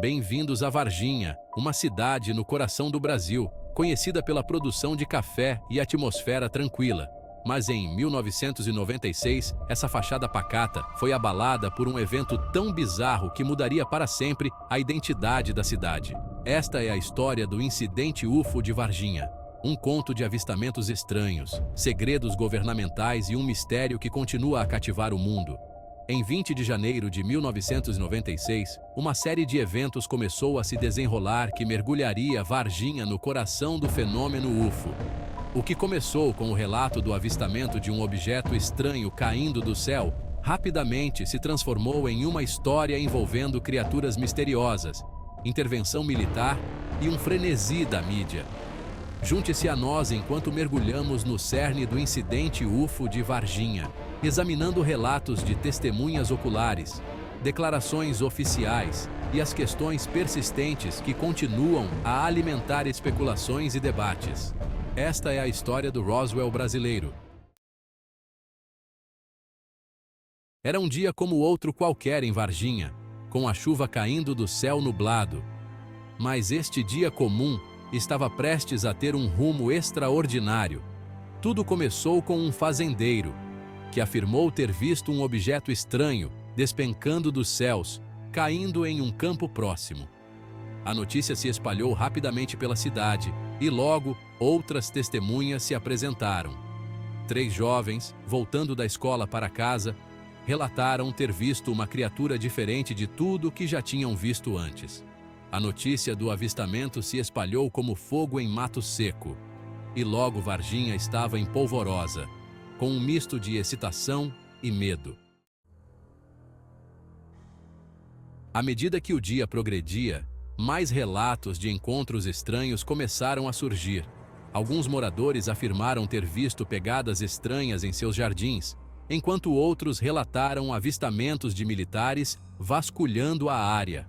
Bem-vindos a Varginha, uma cidade no coração do Brasil, conhecida pela produção de café e atmosfera tranquila. Mas em 1996, essa fachada pacata foi abalada por um evento tão bizarro que mudaria para sempre a identidade da cidade. Esta é a história do incidente UFO de Varginha. Um conto de avistamentos estranhos, segredos governamentais e um mistério que continua a cativar o mundo. Em 20 de janeiro de 1996, uma série de eventos começou a se desenrolar que mergulharia Varginha no coração do fenômeno UFO. O que começou com o relato do avistamento de um objeto estranho caindo do céu, rapidamente se transformou em uma história envolvendo criaturas misteriosas, intervenção militar e um frenesi da mídia. Junte-se a nós enquanto mergulhamos no cerne do incidente UFO de Varginha, examinando relatos de testemunhas oculares, declarações oficiais e as questões persistentes que continuam a alimentar especulações e debates. Esta é a história do Roswell brasileiro. Era um dia como outro qualquer em Varginha, com a chuva caindo do céu nublado. Mas este dia comum estava prestes a ter um rumo extraordinário. Tudo começou com um fazendeiro, que afirmou ter visto um objeto estranho despencando dos céus, caindo em um campo próximo. A notícia se espalhou rapidamente pela cidade e logo outras testemunhas se apresentaram. 3 jovens, voltando da escola para casa, relataram ter visto uma criatura diferente de tudo que já tinham visto antes. A notícia do avistamento se espalhou como fogo em mato seco, e logo Varginha estava em polvorosa, com um misto de excitação e medo. À medida que o dia progredia, mais relatos de encontros estranhos começaram a surgir. Alguns moradores afirmaram ter visto pegadas estranhas em seus jardins, enquanto outros relataram avistamentos de militares vasculhando a área.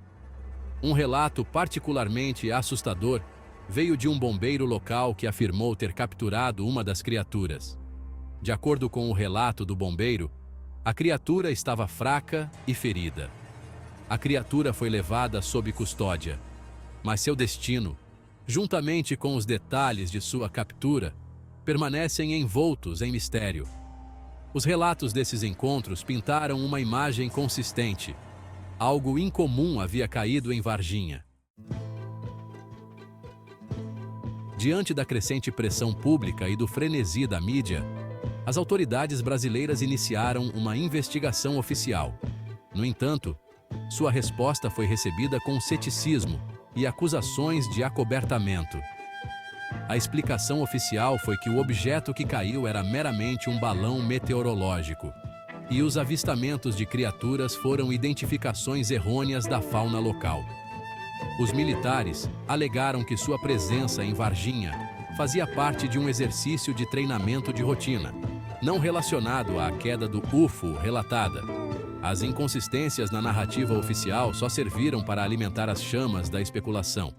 Um relato particularmente assustador veio de um bombeiro local que afirmou ter capturado uma das criaturas. De acordo com o relato do bombeiro, a criatura estava fraca e ferida. A criatura foi levada sob custódia, mas seu destino, juntamente com os detalhes de sua captura, permanecem envoltos em mistério. Os relatos desses encontros pintaram uma imagem consistente. Algo incomum havia caído em Varginha. Diante da crescente pressão pública e do frenesi da mídia, as autoridades brasileiras iniciaram uma investigação oficial. No entanto, sua resposta foi recebida com ceticismo e acusações de acobertamento. A explicação oficial foi que o objeto que caiu era meramente um balão meteorológico, e os avistamentos de criaturas foram identificações errôneas da fauna local. Os militares alegaram que sua presença em Varginha fazia parte de um exercício de treinamento de rotina, não relacionado à queda do UFO relatada. As inconsistências na narrativa oficial só serviram para alimentar as chamas da especulação.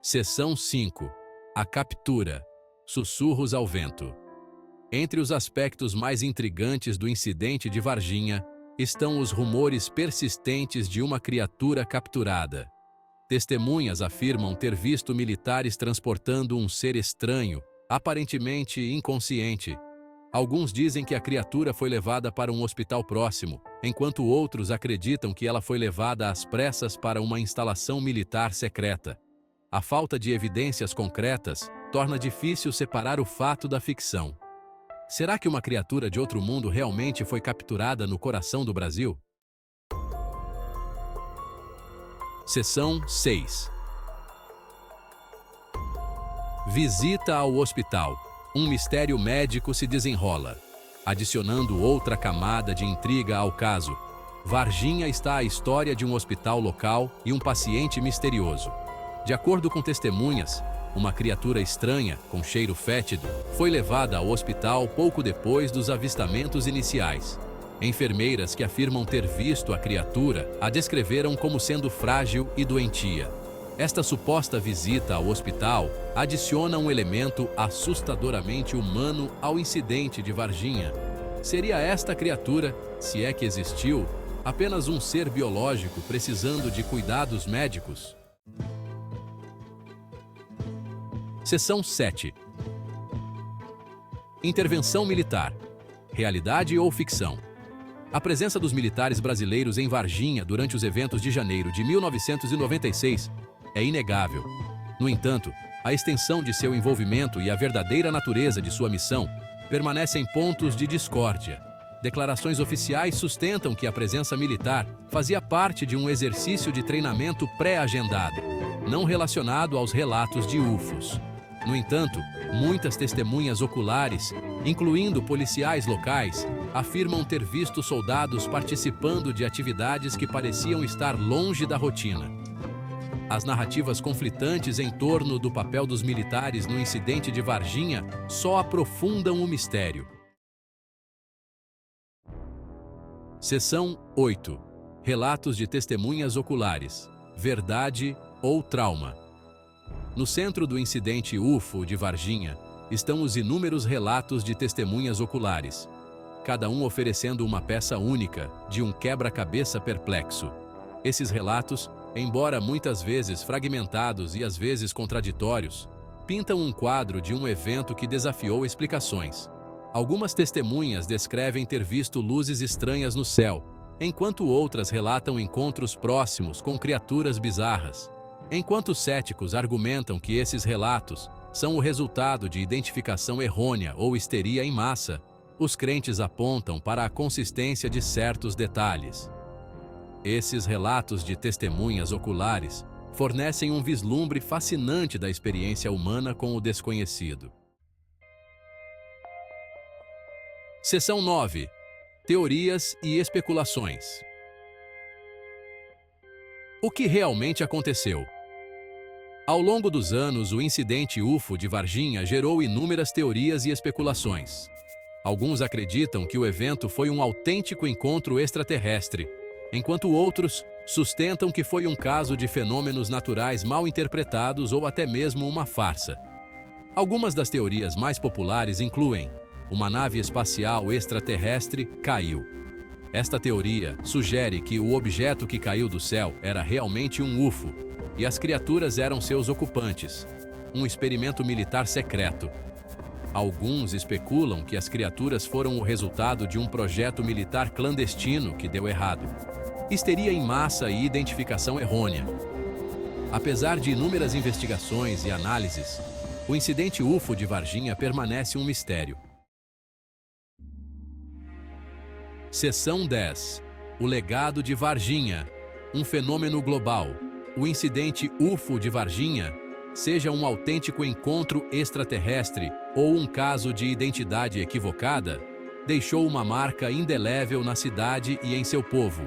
Seção 5. A captura. Sussurros ao vento. Entre os aspectos mais intrigantes do incidente de Varginha estão os rumores persistentes de uma criatura capturada. Testemunhas afirmam ter visto militares transportando um ser estranho, aparentemente inconsciente. Alguns dizem que a criatura foi levada para um hospital próximo, enquanto outros acreditam que ela foi levada às pressas para uma instalação militar secreta. A falta de evidências concretas torna difícil separar o fato da ficção. Será que uma criatura de outro mundo realmente foi capturada no coração do Brasil? Seção 6. Visita ao hospital. Um mistério médico se desenrola, adicionando outra camada de intriga ao caso. Varginha está a história de um hospital local e um paciente misterioso. De acordo com testemunhas, uma criatura estranha, com cheiro fétido, foi levada ao hospital pouco depois dos avistamentos iniciais. Enfermeiras que afirmam ter visto a criatura a descreveram como sendo frágil e doentia. Esta suposta visita ao hospital adiciona um elemento assustadoramente humano ao incidente de Varginha. Seria esta criatura, se é que existiu, Apenas um ser biológico precisando de cuidados médicos? Seção 7. Intervenção militar. Realidade ou ficção? A presença dos militares brasileiros em Varginha durante os eventos de janeiro de 1996 é inegável. No entanto, a extensão de seu envolvimento e a verdadeira natureza de sua missão permanecem pontos de discórdia. Declarações oficiais sustentam que a presença militar fazia parte de um exercício de treinamento pré-agendado, não relacionado aos relatos de UFOs. No entanto, muitas testemunhas oculares, incluindo policiais locais, afirmam ter visto soldados participando de atividades que pareciam estar longe da rotina. As narrativas conflitantes em torno do papel dos militares no incidente de Varginha só aprofundam o mistério. Seção 8. Relatos de testemunhas oculares. Verdade ou trauma? No centro do incidente UFO de Varginha estão os inúmeros relatos de testemunhas oculares, cada um oferecendo uma peça única de um quebra-cabeça perplexo. Esses relatos, embora muitas vezes fragmentados e às vezes contraditórios, pintam um quadro de um evento que desafiou explicações. Algumas testemunhas descrevem ter visto luzes estranhas no céu, enquanto outras relatam encontros próximos com criaturas bizarras. Enquanto céticos argumentam que esses relatos são o resultado de identificação errônea ou histeria em massa, os crentes apontam para a consistência de certos detalhes. Esses relatos de testemunhas oculares fornecem um vislumbre fascinante da experiência humana com o desconhecido. Seção 9. Teorias e especulações. O que realmente aconteceu? Ao longo dos anos, o incidente UFO de Varginha gerou inúmeras teorias e especulações. Alguns acreditam que o evento foi um autêntico encontro extraterrestre, enquanto outros sustentam que foi um caso de fenômenos naturais mal interpretados ou até mesmo uma farsa. Algumas das teorias mais populares incluem: uma nave espacial extraterrestre caiu. Esta teoria sugere que o objeto que caiu do céu era realmente um UFO, e as criaturas eram seus ocupantes, um experimento militar secreto. Alguns especulam que as criaturas foram o resultado de um projeto militar clandestino que deu errado. Histeria em massa e identificação errônea. Apesar de inúmeras investigações e análises, o incidente UFO de Varginha permanece um mistério. Seção 10. O legado de Varginha. Um fenômeno global. O incidente UFO de Varginha, seja um autêntico encontro extraterrestre ou um caso de identidade equivocada, deixou uma marca indelével na cidade e em seu povo.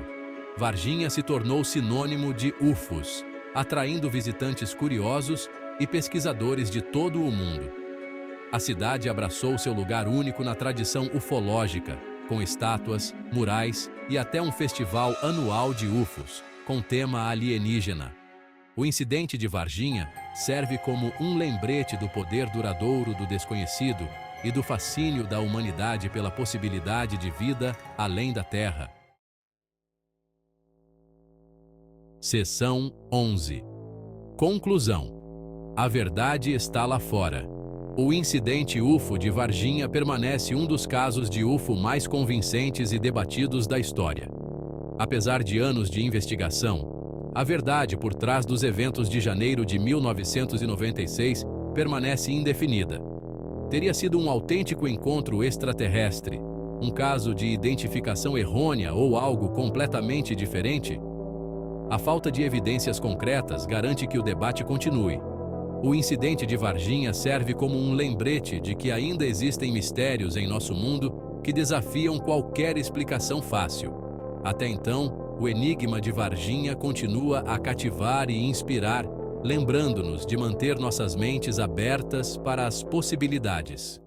Varginha se tornou sinônimo de UFOs, atraindo visitantes curiosos e pesquisadores de todo o mundo. A cidade abraçou seu lugar único na tradição ufológica, com estátuas, murais e até um festival anual de UFOs, com tema alienígena. O incidente de Varginha serve como um lembrete do poder duradouro do desconhecido e do fascínio da humanidade pela possibilidade de vida além da Terra. Seção 11. Conclusão. A verdade está lá fora. O incidente UFO de Varginha permanece um dos casos de UFO mais convincentes e debatidos da história. Apesar de anos de investigação, a verdade por trás dos eventos de janeiro de 1996 permanece indefinida. Teria sido um autêntico encontro extraterrestre, um caso de identificação errônea ou algo completamente diferente? A falta de evidências concretas garante que o debate continue. O incidente de Varginha serve como um lembrete de que ainda existem mistérios em nosso mundo que desafiam qualquer explicação fácil. Até então, o enigma de Varginha continua a cativar e inspirar, lembrando-nos de manter nossas mentes abertas para as possibilidades.